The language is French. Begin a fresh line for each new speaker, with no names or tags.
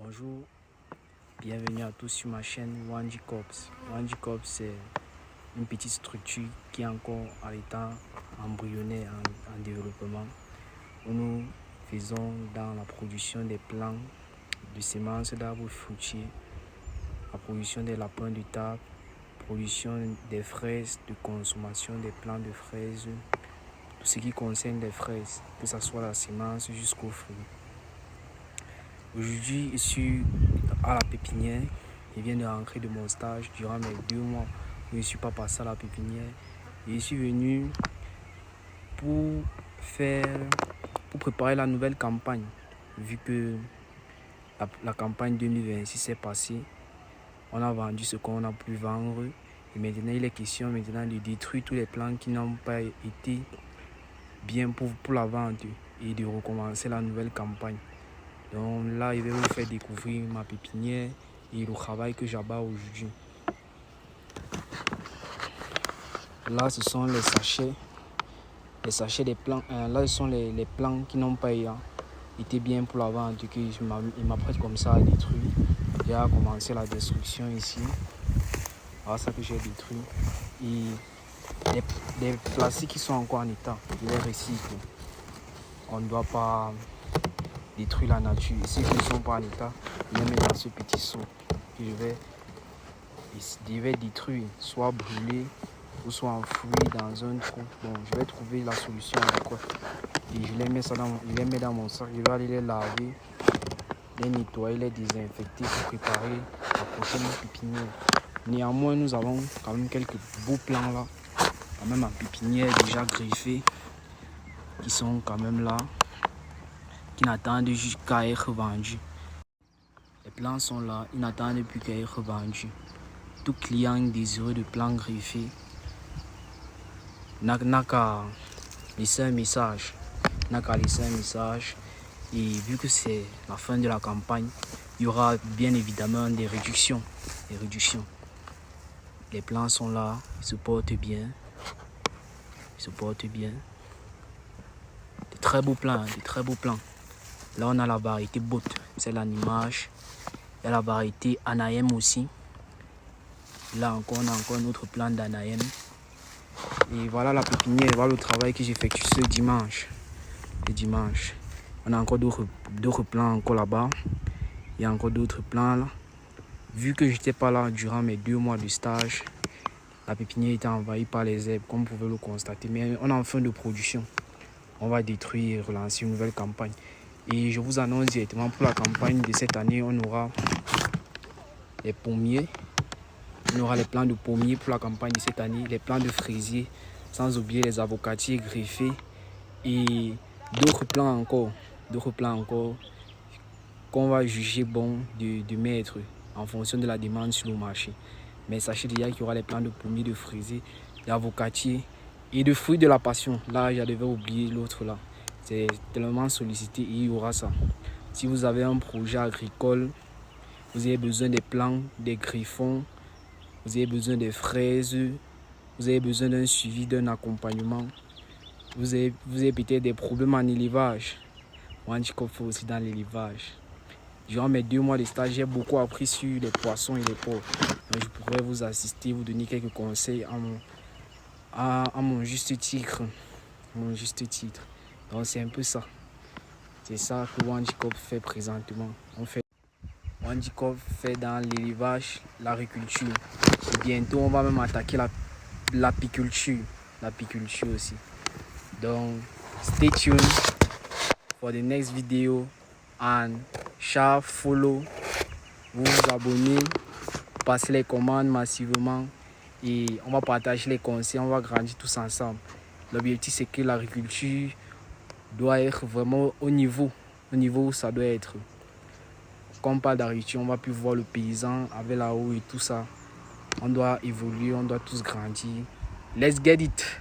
Bonjour, bienvenue à tous sur ma chaîne Wanji Corps. Wanji Corps, c'est une petite structure qui est encore à l'état embryonnaire en développement, où nous faisons dans la production des plants de semences d'arbres fruitiers, la production des lapins de table, production des fraises, de consommation des plants de fraises, tout ce qui concerne les fraises, que ce soit la semence jusqu'aux fruits. Aujourd'hui, je suis à la pépinière. Je viens de rentrer de mon stage durant mes 2 mois où je ne suis pas passé à la pépinière. Et je suis venu pour préparer la nouvelle campagne. Vu que la campagne 2026 s'est passée, on a vendu ce qu'on a pu vendre. Et maintenant, il est question de détruire tous les plants qui n'ont pas été bien pour la vente et de recommencer la nouvelle campagne. Donc là, je vais vous faire découvrir ma pépinière et le travail que j'abats aujourd'hui. Là, ce sont les sachets des plants. Là, ce sont les plants qui n'ont pas été bien pour la vente et que je m'apprête comme ça à détruire. J'ai commencé la destruction ici. Voilà ça que j'ai détruit. Et les plastiques qui sont encore en état, je les recycle. On ne doit pas détruire la nature. Et ceux qui ne sont pas en état, je les mets dans ce petit seau que je vais détruire, soit brûler ou soit enfouir dans un trou. Bon, je vais trouver la solution adéquate. Et je les mets dans mon sac. Je vais aller les laver, les nettoyer, les désinfecter pour préparer la prochaine pépinière. Néanmoins, nous avons quand même quelques beaux plants là, quand même en pépinière déjà greffés, qui sont quand même là, qui n'attendent juste qu'à être vendus. Les plants sont là, ils n'attendent plus qu'à être vendus. Tout client désireux de plants greffés n'a qu'à laisser un message. Et vu que c'est la fin de la campagne, il y aura bien évidemment des réductions. Les plants sont là, ils se portent bien. Des très beaux plants. Là, on a la variété Bot, c'est l'animage. Il y a la variété Anahem aussi. Là encore, on a encore un autre plant d'Anahem. Et voilà la pépinière, voilà le travail que j'effectue ce dimanche. On a encore d'autres plants encore là-bas. Il y a encore d'autres plants là. Vu que je n'étais pas là durant mes 2 mois de stage, la pépinière était envahie par les herbes, comme vous pouvez le constater. Mais on est en fin de production. On va détruire et relancer une nouvelle campagne. Et je vous annonce directement pour la campagne de cette année, on aura les pommiers. On aura les plants de pommiers pour la campagne de cette année, les plants de fraisiers, sans oublier les avocatiers greffés et d'autres plants encore qu'on va juger bon de mettre en fonction de la demande sur le marché. Mais sachez déjà qu'il y aura les plants de pommiers, de fraisiers, d'avocatiers et de fruits de la passion. Là, je devais oublier l'autre là. C'est tellement sollicité et il y aura ça. Si vous avez un projet agricole, vous avez besoin des plants, des griffons, vous avez besoin des fraises, vous avez besoin d'un suivi, d'un accompagnement. Vous avez peut-être des problèmes en élevage. Wanji Corps fait aussi dans l'élevage. Durant mes 2 mois de stage, j'ai beaucoup appris sur les poissons et les porcs. Donc je pourrais vous assister, vous donner quelques conseils à mon juste titre. Donc c'est un peu ça. C'est ça que Wanji Corps fait présentement. Wanji Corps fait dans l'élevage, l'agriculture. Et bientôt, on va même attaquer l'apiculture. L'apiculture aussi. Donc, stay tuned for the next video and share, follow, vous abonnez, passez les commandes massivement et on va partager les conseils, on va grandir tous ensemble. L'objectif c'est que l'agriculture doit être vraiment au niveau où ça doit être. Quand on parle d'agriculture, on va plus voir le paysan avec la haut et tout ça. On doit évoluer, on doit tous grandir. Let's get it!